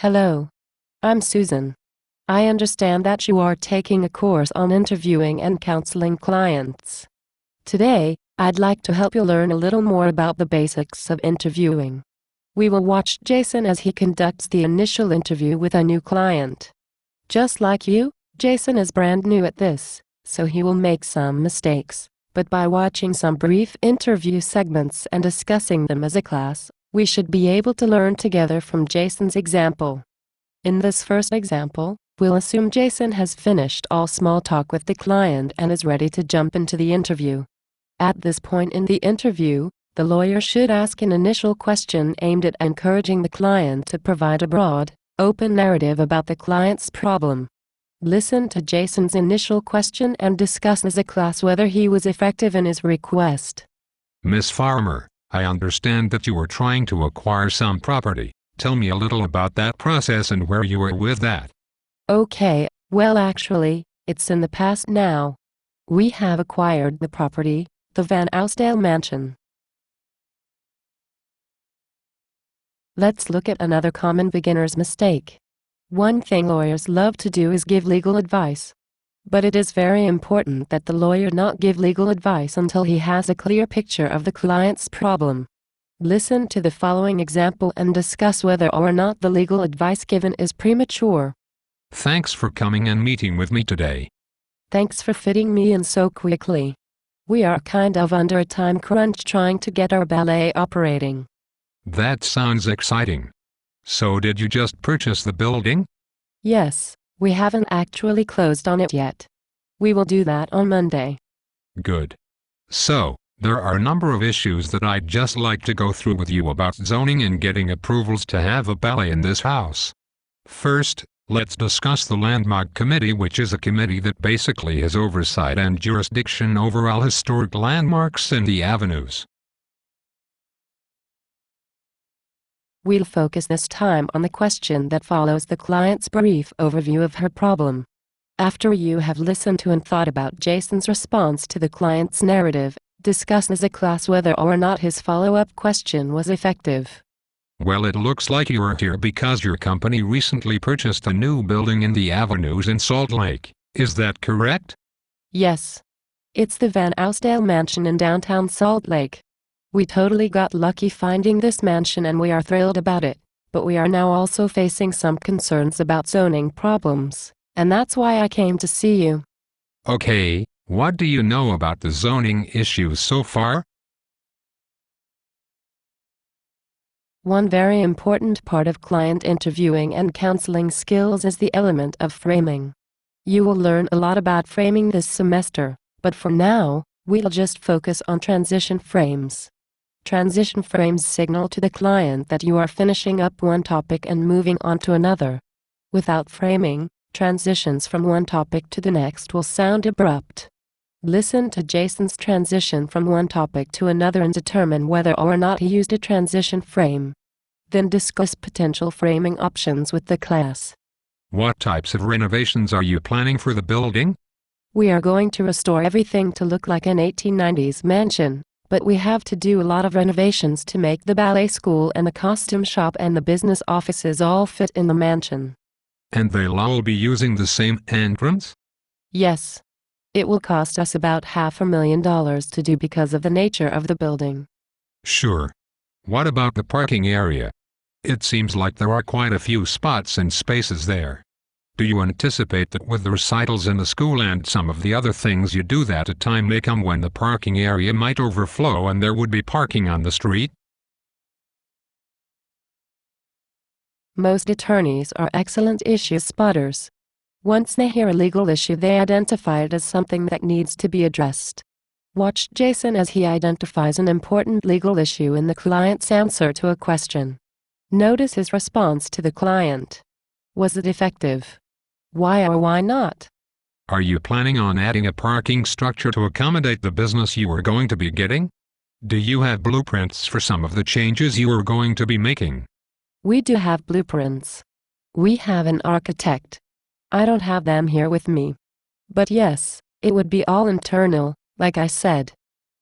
Hello. I'm Susan. I understand that you are taking a course on interviewing and counseling clients. Today, I'd like to help you learn a little more about the basics of interviewing. We will watch Jason as he conducts the initial interview with a new client. Just like you, Jason is brand new at this, so he will make some mistakes. But by watching some brief interview segments and discussing them as a class, we should be able to learn together from Jason's example. In this first example, we'll assume Jason has finished all small talk with the client and is ready to jump into the interview. At this point in the interview, the lawyer should ask an initial question aimed at encouraging the client to provide a broad, open narrative about the client's problem. Listen to Jason's initial question and discuss as a class whether he was effective in his request. Miss Farmer, I understand that you were trying to acquire some property. Tell me a little about that process and where you were with that. Okay, well actually, it's in the past now. We have acquired the property, the Van Ousdale Mansion. Let's look at another common beginner's mistake. One thing lawyers love to do is give legal advice. But it is very important that the lawyer not give legal advice until he has a clear picture of the client's problem. Listen to the following example and discuss whether or not the legal advice given is premature. Thanks for coming and meeting with me today. Thanks for fitting me in so quickly. We are kind of under a time crunch trying to get our ballet operating. That sounds exciting. So did you just purchase the building? Yes, we haven't actually closed on it yet. We will do that on Monday. Good. So, there are a number of issues that I'd just like to go through with you about zoning and getting approvals to have a ballet in this house. First, let's discuss the Landmark Committee, which is a committee that basically has oversight and jurisdiction over all historic landmarks and the avenues. We'll focus this time on the question that follows the client's brief overview of her problem. After you have listened to and thought about Jason's response to the client's narrative, discuss as a class whether or not his follow-up question was effective. Well, it looks like you are here because your company recently purchased a new building in the avenues in Salt Lake. Is that correct? Yes. It's the Van Ousdale Mansion in downtown Salt Lake. We totally got lucky finding this mansion and we are thrilled about it, but we are now also facing some concerns about zoning problems, and that's why I came to see you. Okay, what do you know about the zoning issues so far? One very important part of client interviewing and counseling skills is the element of framing. You will learn a lot about framing this semester, but for now, we'll just focus on transition frames. Transition frames signal to the client that you are finishing up one topic and moving on to another. Without framing, transitions from one topic to the next will sound abrupt. Listen to Jason's transition from one topic to another and determine whether or not he used a transition frame. Then discuss potential framing options with the class. What types of renovations are you planning for the building? We are going to restore everything to look like an 1890s mansion. But we have to do a lot of renovations to make the ballet school and the costume shop and the business offices all fit in the mansion. And they'll all be using the same entrance? Yes. It will cost us about $500,000 to do because of the nature of the building. Sure. What about the parking area? It seems like there are quite a few spots and spaces there. Do you anticipate that with the recitals in the school and some of the other things you do that a time may come when the parking area might overflow and there would be parking on the street? Most attorneys are excellent issue spotters. Once they hear a legal issue, they identify it as something that needs to be addressed. Watch Jason as he identifies an important legal issue in the client's answer to a question. Notice his response to the client. Was it effective? Why or why not? Are you planning on adding a parking structure to accommodate the business you are going to be getting? Do you have blueprints for some of the changes you are going to be making? We do have blueprints. We have an architect. I don't have them here with me. But yes, it would be all internal, like I said.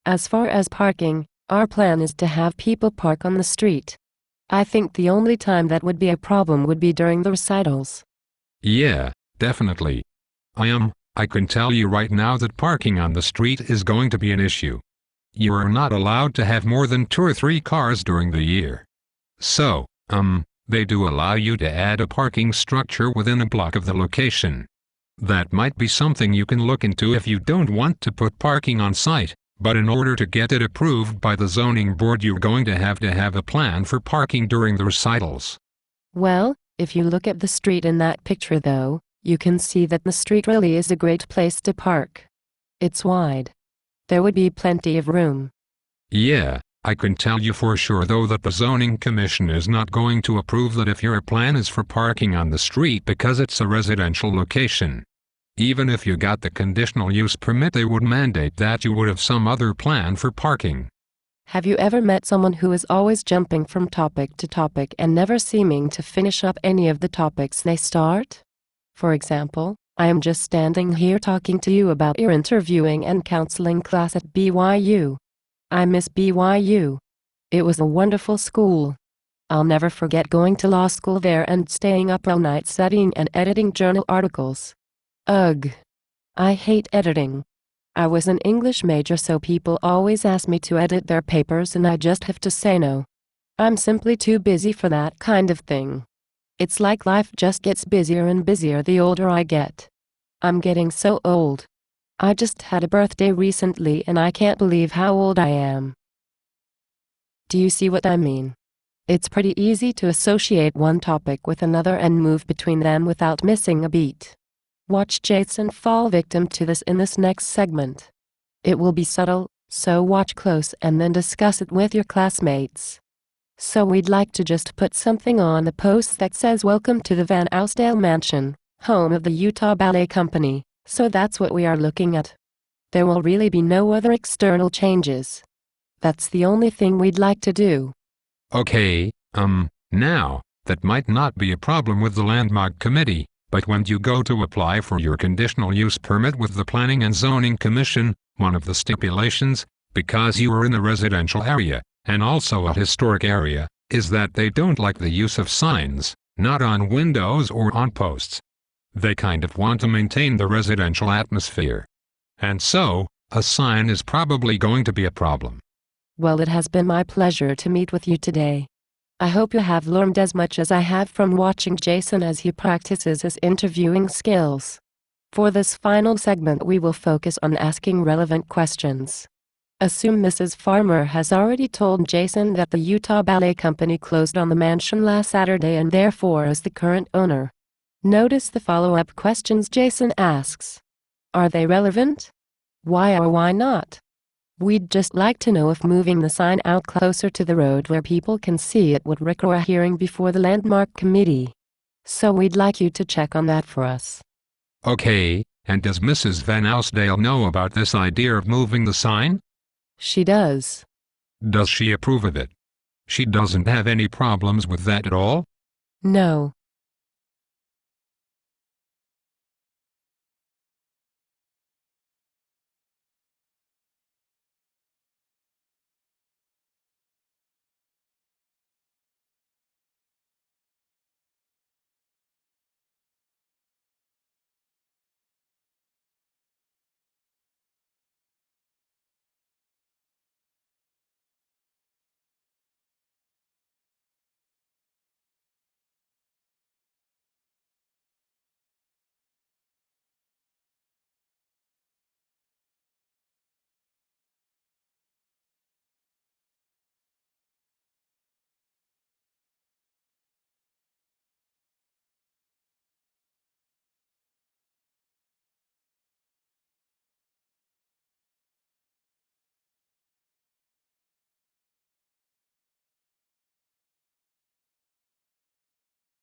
As far as parking, our plan is to have people park on the street. I think the only time that would be a problem would be during the recitals. Yeah, definitely. I can tell you right now that parking on the street is going to be an issue. You are not allowed to have more than 2 or 3 cars during the year. So, they do allow you to add a parking structure within a block of the location. That might be something you can look into if you don't want to put parking on site, but in order to get it approved by the zoning board you're going to have a plan for parking during the recitals. Well, if you look at the street in that picture though, you can see that the street really is a great place to park. It's wide. There would be plenty of room. Yeah, I can tell you for sure though that the zoning commission is not going to approve that if your plan is for parking on the street because it's a residential location. Even if you got the conditional use permit, they would mandate that you would have some other plan for parking. Have you ever met someone who is always jumping from topic to topic and never seeming to finish up any of the topics they start? For example, I am just standing here talking to you about your interviewing and counseling class at BYU. I miss BYU. It was a wonderful school. I'll never forget going to law school there and staying up all night studying and editing journal articles. Ugh. I hate editing. I was an English major, so people always ask me to edit their papers and I just have to say no. I'm simply too busy for that kind of thing. It's like life just gets busier and busier the older I get. I'm getting so old. I just had a birthday recently and I can't believe how old I am. Do you see what I mean? It's pretty easy to associate one topic with another and move between them without missing a beat. Watch Jason fall victim to this in this next segment. It will be subtle, so watch close and then discuss it with your classmates. So we'd like to just put something on the post that says welcome to the Van Arsdale Mansion, home of the Utah Ballet Company, so that's what we are looking at. There will really be no other external changes. That's the only thing we'd like to do. Okay, now, that might not be a problem with the Landmark Committee, but when you go to apply for your conditional use permit with the Planning and Zoning Commission, one of the stipulations, because you are in a residential area, and also a historic area, is that they don't like the use of signs, not on windows or on posts. They kind of want to maintain the residential atmosphere. And so, a sign is probably going to be a problem. Well, it has been my pleasure to meet with you today. I hope you have learned as much as I have from watching Jason as he practices his interviewing skills. For this final segment, we will focus on asking relevant questions. Assume Mrs. Farmer has already told Jason that the Utah Ballet Company closed on the mansion last Saturday and therefore is the current owner. Notice the follow-up questions Jason asks. Are they relevant? Why or why not? We'd just like to know if moving the sign out closer to the road where people can see it would require a hearing before the Landmark Committee. So we'd like you to check on that for us. Okay, and does Mrs. Van Arsdale know about this idea of moving the sign? She does. Does she approve of it? She doesn't have any problems with that at all? No,